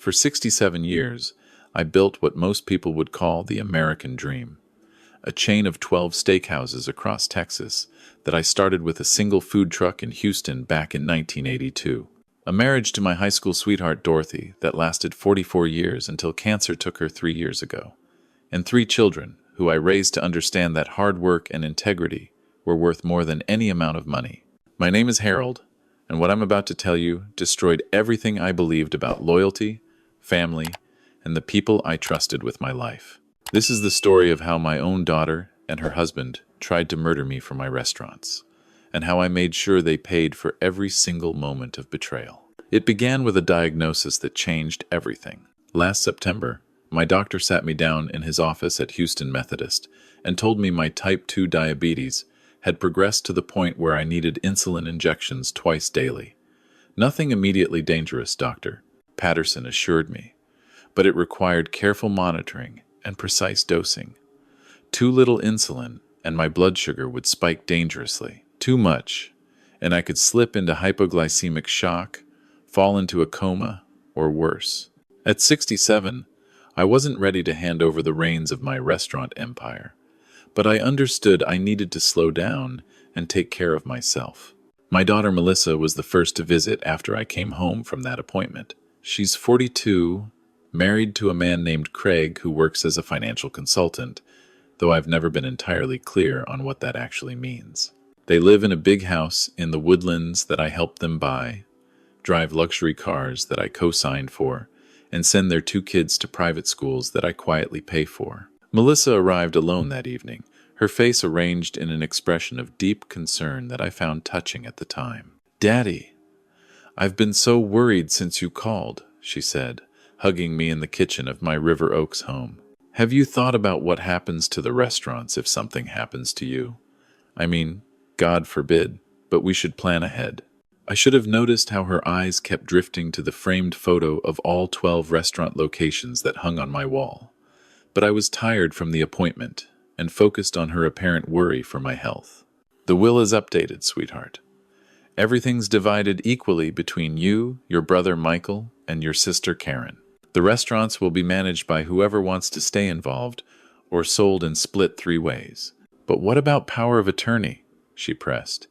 For 67 years, I built what most people would call the American dream, a chain of 12 steakhouses across Texas that I started with a single food truck in Houston back in 1982. A marriage to my high school sweetheart Dorothy that lasted 44 years until cancer took her 3 years ago. And 3 children, who I raised to understand that hard work and integrity were worth more than any amount of money. My name is Harold, and what I'm about to tell you destroyed everything I believed about loyalty, family, and the people I trusted with my life. This is the story of how my own daughter and her husband tried to murder me for my restaurants, and how I made sure they paid for every single moment of betrayal. It began with a diagnosis that changed everything. Last September, my doctor sat me down in his office at Houston Methodist and told me my type 2 diabetes had progressed to the point where I needed insulin injections twice daily. Nothing immediately dangerous, Dr. Patterson assured me, but it required careful monitoring and precise dosing. Too little insulin, and my blood sugar would spike dangerously. Too much, and I could slip into hypoglycemic shock, fall into a coma, or worse. At 67, I wasn't ready to hand over the reins of my restaurant empire, but I understood I needed to slow down and take care of myself. My daughter Melissa was the first to visit after I came home from that appointment. She's 42, married to a man named Craig who works as a financial consultant, though I've never been entirely clear on what that actually means. They live in a big house in the Woodlands that I helped them buy, drive luxury cars that I co-signed for, and send their 2 kids to private schools that I quietly pay for. Melissa arrived alone that evening, her face arranged in an expression of deep concern that I found touching at the time. "Daddy, I've been so worried since you called," she said, hugging me in the kitchen of my River Oaks home. "Have you thought about what happens to the restaurants if something happens to you? I mean, God forbid, but we should plan ahead." I should have noticed how her eyes kept drifting to the framed photo of all 12 restaurant locations that hung on my wall. But I was tired from the appointment and focused on her apparent worry for my health. "The will is updated, sweetheart. Everything's divided equally between you, your brother Michael, and your sister Karen. The restaurants will be managed by whoever wants to stay involved or sold and split 3 ways. But what about power of attorney?" she pressed.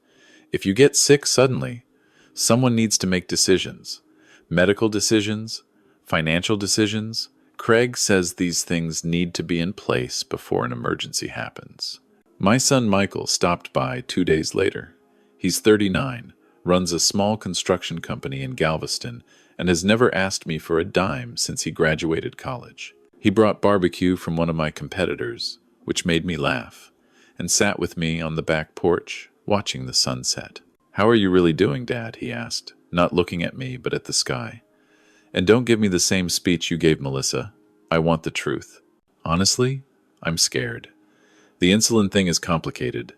"If you get sick suddenly, someone needs to make decisions. Medical decisions, financial decisions. Craig says these things need to be in place before an emergency happens." My son Michael stopped by 2 days later. He's 39, runs a small construction company in Galveston, and has never asked me for a dime since he graduated college. He brought barbecue from one of my competitors, which made me laugh, and sat with me on the back porch, watching the sunset. "How are you really doing, Dad?" he asked, not looking at me but at the sky. "And don't give me the same speech you gave Melissa. I want the truth." "Honestly, I'm scared. The insulin thing is complicated.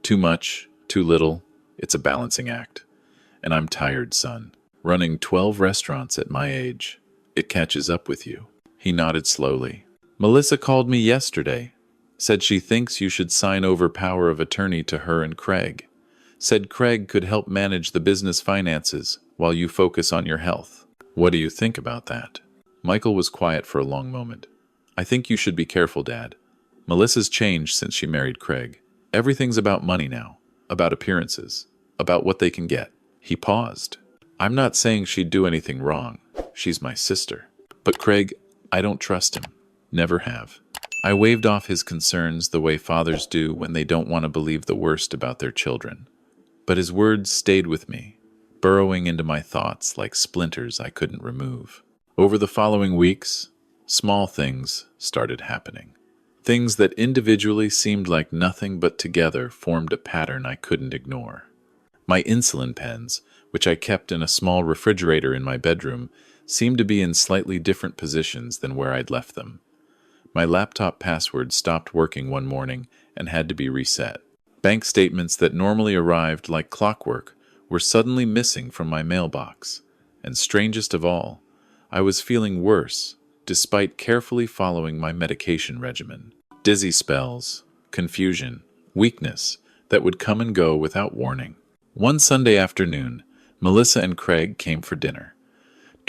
Too much, too little. It's a balancing act. And I'm tired, son. Running 12 restaurants at my age. It catches up with you." He nodded slowly. "Melissa called me yesterday. Said she thinks you should sign over power of attorney to her and Craig. Said Craig could help manage the business finances while you focus on your health. What do you think about that?" Michael was quiet for a long moment. "I think you should be careful, Dad. Melissa's changed since she married Craig. Everything's about money now, about appearances, about what they can get." He paused. "I'm not saying she'd do anything wrong. She's my sister. But Craig, I don't trust him. Never have." I waved off his concerns the way fathers do when they don't want to believe the worst about their children. But his words stayed with me, burrowing into my thoughts like splinters I couldn't remove. Over the following weeks, small things started happening. Things that individually seemed like nothing but together formed a pattern I couldn't ignore. My insulin pens, which I kept in a small refrigerator in my bedroom, seemed to be in slightly different positions than where I'd left them. My laptop password stopped working one morning and had to be reset. Bank statements that normally arrived like clockwork were suddenly missing from my mailbox. And strangest of all, I was feeling worse, despite carefully following my medication regimen. Dizzy spells, confusion, weakness that would come and go without warning. One Sunday afternoon, Melissa and Craig came for dinner.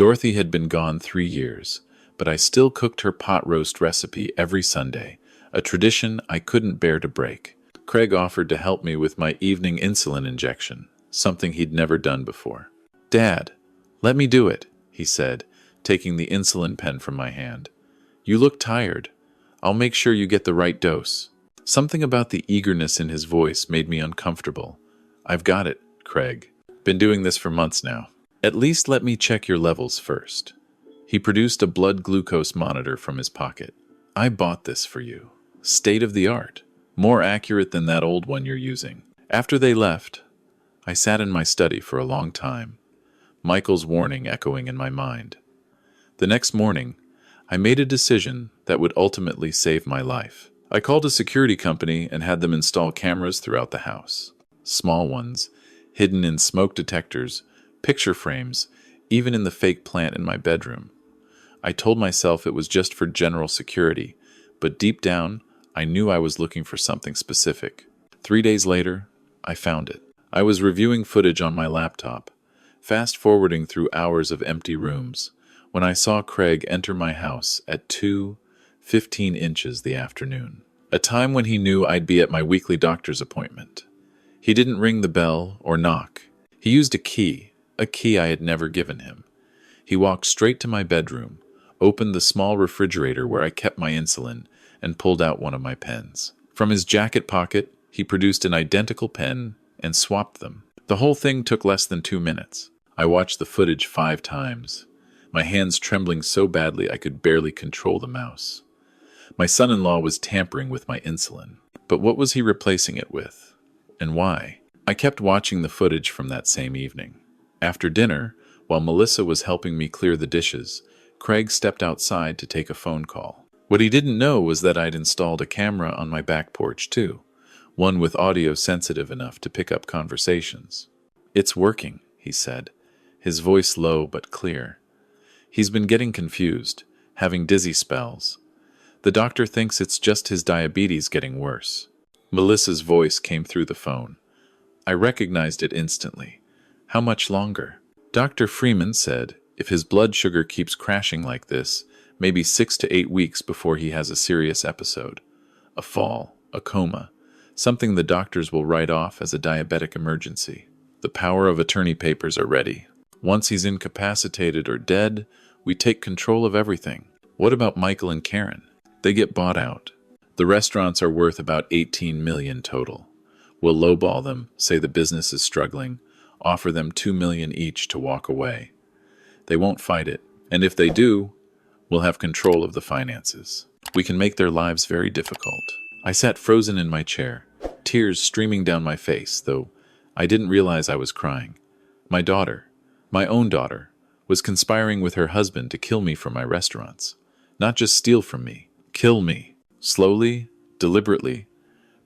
Dorothy had been gone 3 years, but I still cooked her pot roast recipe every Sunday, a tradition I couldn't bear to break. Craig offered to help me with my evening insulin injection, something he'd never done before. "Dad, let me do it," he said, taking the insulin pen from my hand. "You look tired. I'll make sure you get the right dose." Something about the eagerness in his voice made me uncomfortable. "I've got it, Craig. Been doing this for months now. At least let me check your levels first." He produced a blood glucose monitor from his pocket. "I bought this for you. State of the art. More accurate than that old one you're using." After they left, I sat in my study for a long time, Michael's warning echoing in my mind. The next morning, I made a decision that would ultimately save my life. I called a security company and had them install cameras throughout the house. Small ones, hidden in smoke detectors, picture frames, even in the fake plant in my bedroom. I told myself it was just for general security, but deep down, I knew I was looking for something specific. 3 days later, I found it. I was reviewing footage on my laptop, fast-forwarding through hours of empty rooms, when I saw Craig enter my house at 2:15 inches the afternoon, a time when he knew I'd be at my weekly doctor's appointment. He didn't ring the bell or knock. He used a key I had never given him. He walked straight to my bedroom, opened the small refrigerator where I kept my insulin, and pulled out one of my pens. From his jacket pocket, he produced an identical pen and swapped them. The whole thing took less than 2 minutes. I watched the footage 5 times, my hands trembling so badly I could barely control the mouse. My son-in-law was tampering with my insulin. But what was he replacing it with? And why? I kept watching the footage from that same evening. After dinner, while Melissa was helping me clear the dishes, Craig stepped outside to take a phone call. What he didn't know was that I'd installed a camera on my back porch too, one with audio sensitive enough to pick up conversations. "It's working," he said, his voice low but clear. "He's been getting confused, having dizzy spells. The doctor thinks it's just his diabetes getting worse." Melissa's voice came through the phone. I recognized it instantly. "How much longer?" "Dr. Freeman said if his blood sugar keeps crashing like this, maybe 6 to 8 weeks before he has a serious episode. A fall, a coma, something the doctors will write off as a diabetic emergency. The power of attorney papers are ready. Once he's incapacitated or dead, we take control of everything." "What about Michael and Karen?" "They get bought out. The restaurants are worth about 18 million total. We'll lowball them, say the business is struggling, offer them 2 million each to walk away. They won't fight it, and if they do, we'll have control of the finances. We can make their lives very difficult." I sat frozen in my chair, tears streaming down my face, though I didn't realize I was crying. My daughter, my own daughter, was conspiring with her husband to kill me for my restaurants. Not just steal from me, kill me. Slowly, deliberately,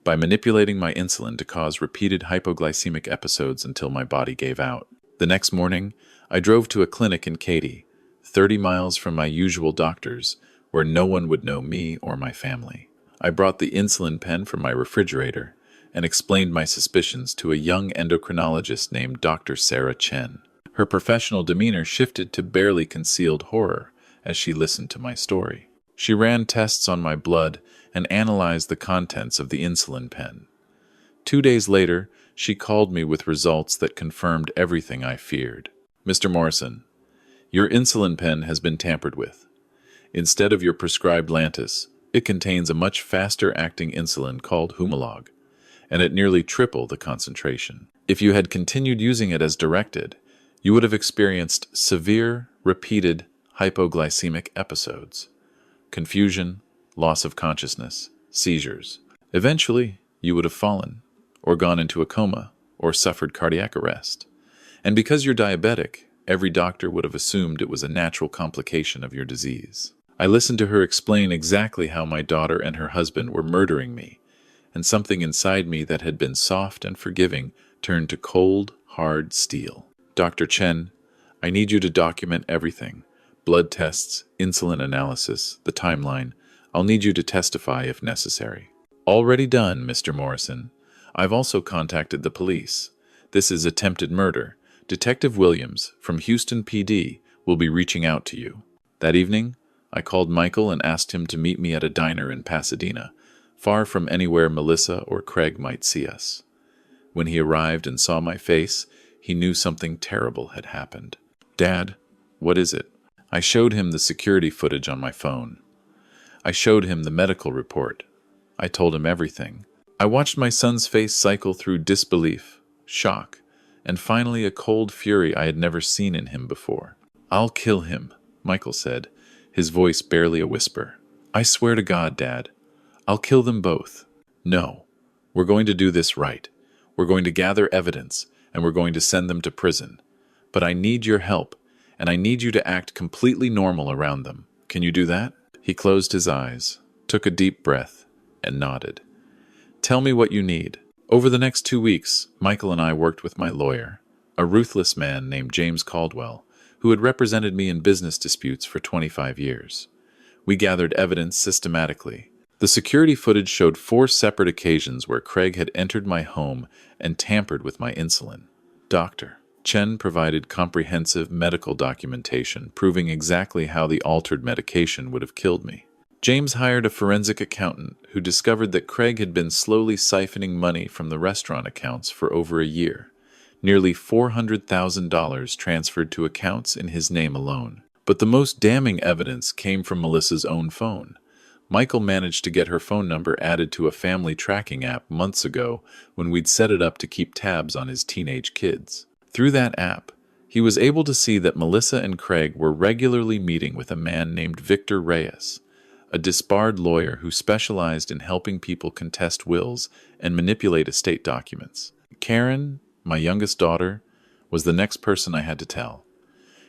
by manipulating my insulin to cause repeated hypoglycemic episodes until my body gave out. The next morning, I drove to a clinic in Katy, 30 miles from my usual doctor's, where no one would know me or my family. I brought the insulin pen from my refrigerator and explained my suspicions to a young endocrinologist named Dr. Sarah Chen. Her professional demeanor shifted to barely concealed horror as she listened to my story. She ran tests on my blood and analyzed the contents of the insulin pen. 2 days later, she called me with results that confirmed everything I feared. "Mr. Morrison, your insulin pen has been tampered with. Instead of your prescribed Lantus, it contains a much faster-acting insulin called Humalog, and at nearly triple the concentration. If you had continued using it as directed, you would have experienced severe, repeated hypoglycemic episodes. Confusion, loss of consciousness, seizures. Eventually, you would have fallen, or gone into a coma, or suffered cardiac arrest. And because you're diabetic, every doctor would have assumed it was a natural complication of your disease." I listened to her explain exactly how my daughter and her husband were murdering me, and something inside me that had been soft and forgiving turned to cold, hard steel. "Dr. Chen, I need you to document everything. Blood tests, insulin analysis, the timeline. I'll need you to testify if necessary." "Already done, Mr. Morrison. I've also contacted the police. This is attempted murder. Detective Williams from Houston PD will be reaching out to you. That evening, I called Michael and asked him to meet me at a diner in Pasadena, far from anywhere Melissa or Craig might see us. When he arrived and saw my face, he knew something terrible had happened. "Dad, what is it?" I showed him the security footage on my phone. I showed him the medical report. I told him everything. I watched my son's face cycle through disbelief, shock, and finally a cold fury I had never seen in him before. "I'll kill him," Michael said, his voice barely a whisper. "I swear to God, Dad, I'll kill them both." "No, we're going to do this right. We're going to gather evidence, and we're going to send them to prison. But I need your help, and I need you to act completely normal around them. Can you do that?" He closed his eyes, took a deep breath, and nodded. "Tell me what you need." Over the next 2 weeks, Michael and I worked with my lawyer, a ruthless man named James Caldwell, who had represented me in business disputes for 25 years. We gathered evidence systematically. The security footage showed 4 separate occasions where Craig had entered my home and tampered with my insulin. Dr. Chen provided comprehensive medical documentation proving exactly how the altered medication would have killed me. James hired a forensic accountant who discovered that Craig had been slowly siphoning money from the restaurant accounts for over a year. Nearly $400,000 transferred to accounts in his name alone. But the most damning evidence came from Melissa's own phone. Michael managed to get her phone number added to a family tracking app months ago when we'd set it up to keep tabs on his teenage kids. Through that app, he was able to see that Melissa and Craig were regularly meeting with a man named Victor Reyes, a disbarred lawyer who specialized in helping people contest wills and manipulate estate documents. Karen, my youngest daughter, was the next person I had to tell.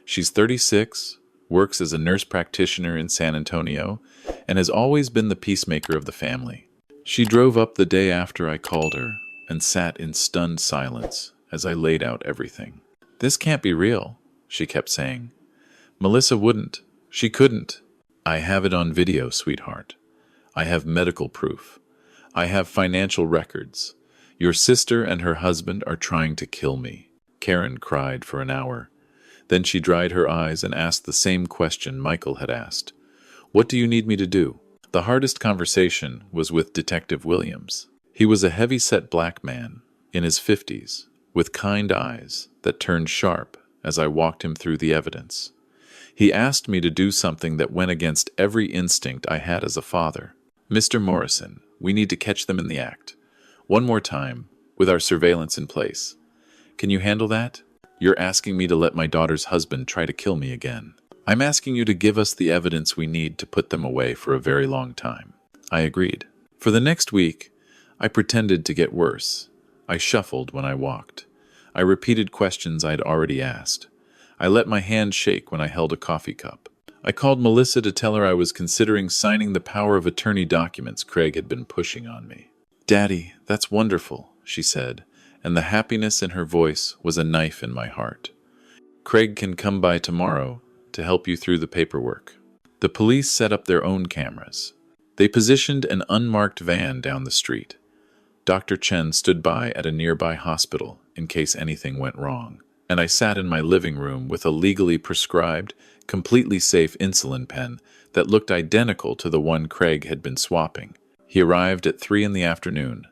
She's 36, works as a nurse practitioner in San Antonio, and has always been the peacemaker of the family. She drove up the day after I called her and sat in stunned silence as I laid out everything. "This can't be real," she kept saying. "Melissa wouldn't. She couldn't." "I have it on video, sweetheart. I have medical proof. I have financial records. Your sister and her husband are trying to kill me." Karen cried for an hour. Then she dried her eyes and asked the same question Michael had asked. "What do you need me to do?" The hardest conversation was with Detective Williams. He was a heavy-set black man, in his 50s, with kind eyes that turned sharp as I walked him through the evidence. He asked me to do something that went against every instinct I had as a father. "Mr. Morrison, we need to catch them in the act. One more time, with our surveillance in place. Can you handle that? You're asking me to let my daughter's husband try to kill me again. I'm asking you to give us the evidence we need to put them away for a very long time." I agreed. For the next week, I pretended to get worse. I shuffled when I walked. I repeated questions I'd already asked. I let my hand shake when I held a coffee cup. I called Melissa to tell her I was considering signing the power of attorney documents Craig had been pushing on me. "Daddy, that's wonderful," she said, and the happiness in her voice was a knife in my heart. "Craig can come by tomorrow to help you through the paperwork." The police set up their own cameras. They positioned an unmarked van down the street. Dr. Chen stood by at a nearby hospital in case anything went wrong, and I sat in my living room with a legally prescribed, completely safe insulin pen that looked identical to the one Craig had been swapping. He arrived at 3 in the afternoon.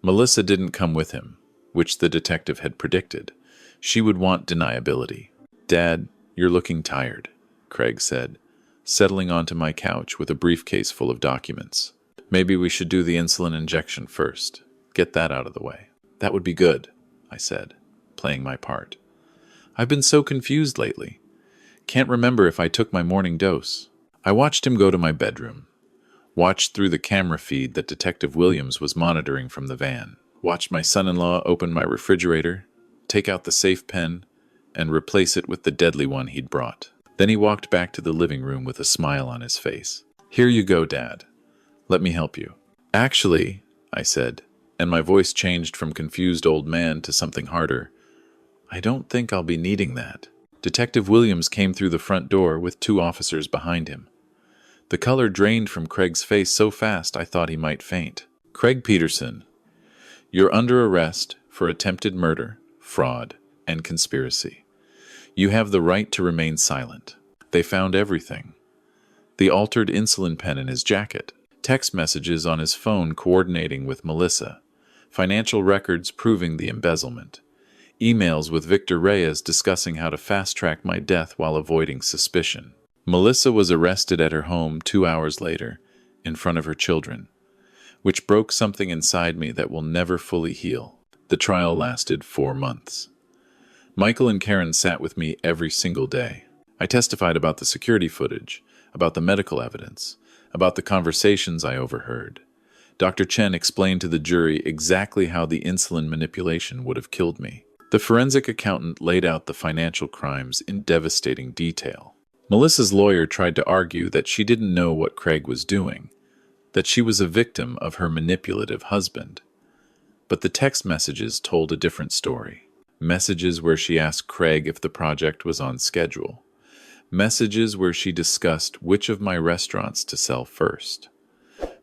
Melissa didn't come with him, which the detective had predicted. She would want deniability. "Dad, you're looking tired," Craig said, settling onto my couch with a briefcase full of documents. "Maybe we should do the insulin injection first. Get that out of the way." "That would be good," I said, playing my part. "I've been so confused lately. Can't remember if I took my morning dose." I watched him go to my bedroom. Watched through the camera feed that Detective Williams was monitoring from the van. Watched my son-in-law open my refrigerator, take out the safe pen, and replace it with the deadly one he'd brought. Then he walked back to the living room with a smile on his face. "Here you go, Dad. Let me help you." "Actually," I said, and my voice changed from confused old man to something harder, "I don't think I'll be needing that." Detective Williams came through the front door with 2 officers behind him. The color drained from Craig's face so fast I thought he might faint. "Craig Peterson, you're under arrest for attempted murder, fraud, and conspiracy. You have the right to remain silent. They found everything. The altered insulin pen in his jacket, text messages on his phone coordinating with Melissa, financial records proving the embezzlement, emails with Victor Reyes discussing how to fast-track my death while avoiding suspicion. Melissa was arrested at her home 2 hours later, in front of her children, which broke something inside me that will never fully heal. The trial lasted 4 months. Michael and Karen sat with me every single day. I testified about the security footage, about the medical evidence, about the conversations I overheard. Dr. Chen explained to the jury exactly how the insulin manipulation would have killed me. The forensic accountant laid out the financial crimes in devastating detail. Melissa's lawyer tried to argue that she didn't know what Craig was doing, that she was a victim of her manipulative husband. But the text messages told a different story. Messages where she asked Craig if the project was on schedule. Messages where she discussed which of my restaurants to sell first.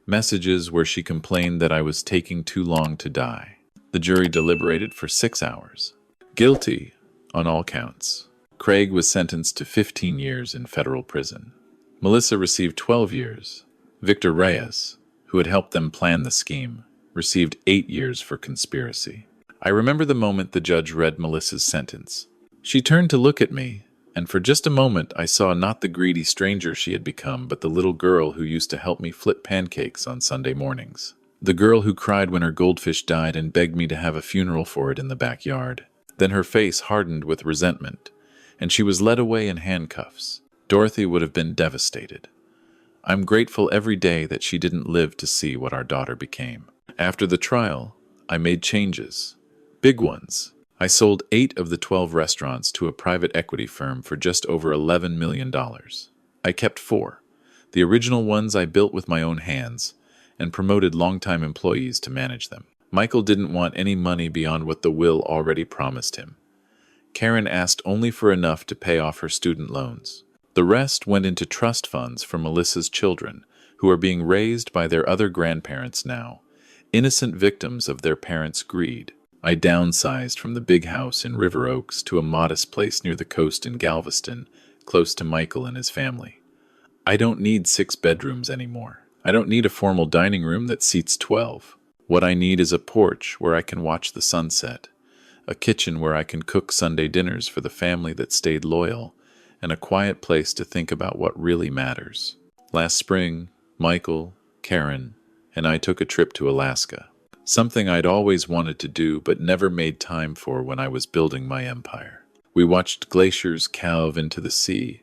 Messages where she complained that I was taking too long to die. The jury deliberated for 6 hours. Guilty on all counts. Craig was sentenced to 15 years in federal prison. Melissa received 12 years. Victor Reyes, who had helped them plan the scheme, received 8 years for conspiracy. I remember the moment the judge read Melissa's sentence. She turned to look at me, and for just a moment I saw not the greedy stranger she had become, but the little girl who used to help me flip pancakes on Sunday mornings. The girl who cried when her goldfish died and begged me to have a funeral for it in the backyard. Then her face hardened with resentment, and she was led away in handcuffs. Dorothy would have been devastated. I'm grateful every day that she didn't live to see what our daughter became. After the trial, I made changes. Big ones. I sold 8 of the 12 restaurants to a private equity firm for just over $11 million. I kept 4. The original ones I built with my own hands, and promoted longtime employees to manage them. Michael didn't want any money beyond what the will already promised him. Karen asked only for enough to pay off her student loans. The rest went into trust funds for Melissa's children, who are being raised by their other grandparents now, innocent victims of their parents' greed. I downsized from the big house in River Oaks to a modest place near the coast in Galveston, close to Michael and his family. I don't need 6 bedrooms anymore. I don't need a formal dining room that seats 12. What I need is a porch where I can watch the sunset, a kitchen where I can cook Sunday dinners for the family that stayed loyal, and a quiet place to think about what really matters. Last spring, Michael, Karen, and I took a trip to Alaska, something I'd always wanted to do but never made time for when I was building my empire. We watched glaciers calve into the sea,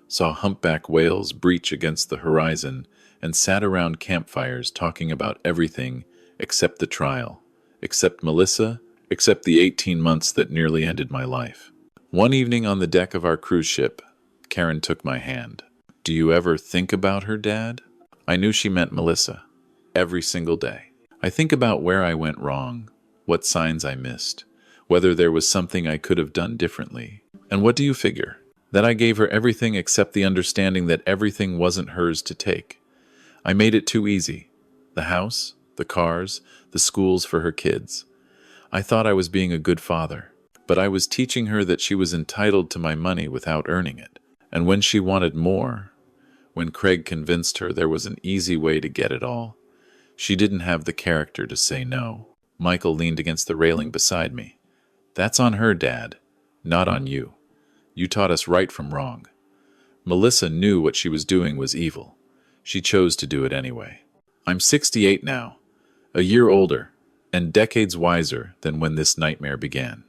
saw humpback whales breach against the horizon, and sat around campfires talking about everything except the trial, except Melissa, except the 18 months that nearly ended my life. One evening on the deck of our cruise ship, Karen took my hand. "Do you ever think about her, Dad?" I knew she meant Melissa. Every single day. I think about where I went wrong, what signs I missed, whether there was something I could have done differently. And what do you figure? That I gave her everything except the understanding that everything wasn't hers to take. I made it too easy. The house, the cars, the schools for her kids. I thought I was being a good father, but I was teaching her that she was entitled to my money without earning it. And when she wanted more, when Craig convinced her there was an easy way to get it all, she didn't have the character to say no. Michael leaned against the railing beside me. "That's on her, Dad, not on you. You taught us right from wrong." Melissa knew what she was doing was evil. She chose to do it anyway. I'm 68 now, a year older, and decades wiser than when this nightmare began.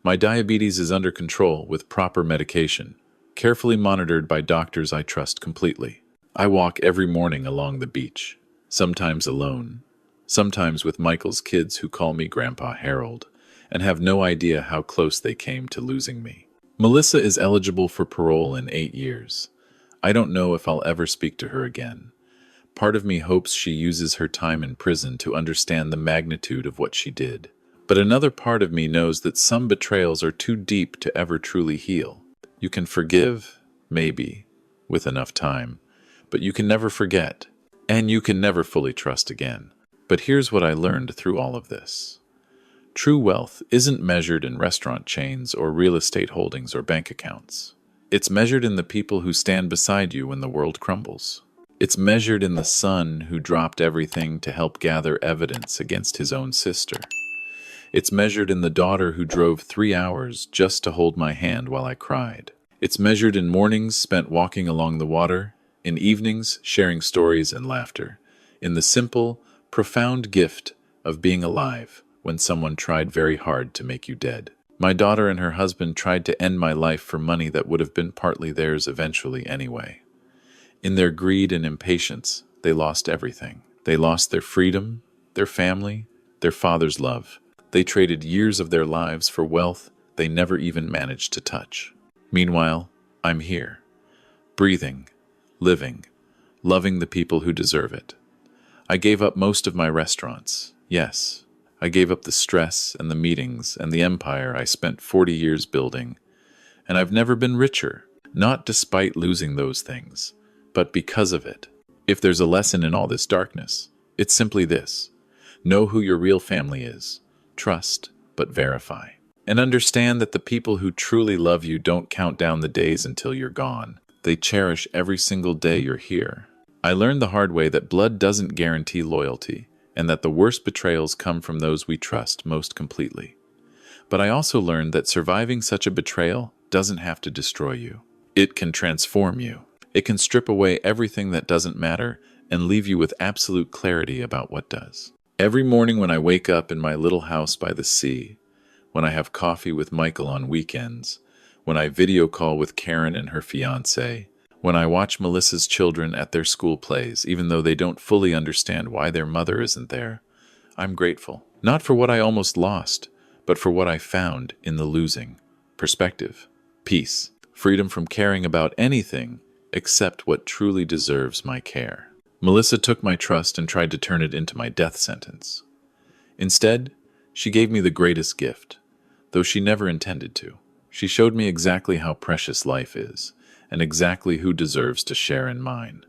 My diabetes is under control with proper medication, carefully monitored by doctors I trust completely. I walk every morning along the beach, sometimes alone, sometimes with Michael's kids who call me Grandpa Harold, and have no idea how close they came to losing me. Melissa is eligible for parole in 8 years. I don't know if I'll ever speak to her again. Part of me hopes she uses her time in prison to understand the magnitude of what she did. But another part of me knows that some betrayals are too deep to ever truly heal. You can forgive, maybe, with enough time, but you can never forget, and you can never fully trust again. But here's what I learned through all of this. True wealth isn't measured in restaurant chains or real estate holdings or bank accounts. It's measured in the people who stand beside you when the world crumbles. It's measured in the son who dropped everything to help gather evidence against his own sister. It's measured in the daughter who drove 3 hours just to hold my hand while I cried. It's measured in mornings spent walking along the water, in evenings sharing stories and laughter, in the simple, profound gift of being alive when someone tried very hard to make you dead. My daughter and her husband tried to end my life for money that would have been partly theirs eventually anyway. In their greed and impatience, they lost everything. They lost their freedom, their family, their father's love. They traded years of their lives for wealth they never even managed to touch. Meanwhile, I'm here, breathing, living, loving the people who deserve it. I gave up most of my restaurants. Yes, I gave up the stress and the meetings and the empire I spent 40 years building. And I've never been richer, not despite losing those things, but because of it. If there's a lesson in all this darkness, it's simply this: know who your real family is, trust, but verify. And understand that the people who truly love you don't count down the days until you're gone. They cherish every single day you're here. I learned the hard way that blood doesn't guarantee loyalty, and that the worst betrayals come from those we trust most completely. But I also learned that surviving such a betrayal doesn't have to destroy you. It can transform you. It can strip away everything that doesn't matter and leave you with absolute clarity about what does. Every morning when I wake up in my little house by the sea, when I have coffee with Michael on weekends, when I video call with Karen and her fiancé, when I watch Melissa's children at their school plays, even though they don't fully understand why their mother isn't there, I'm grateful. Not for what I almost lost, but for what I found in the losing. Perspective, peace, freedom from caring about anything except what truly deserves my care. Melissa took my trust and tried to turn it into my death sentence. Instead, she gave me the greatest gift, though she never intended to. She showed me exactly how precious life is, and exactly who deserves to share in mine.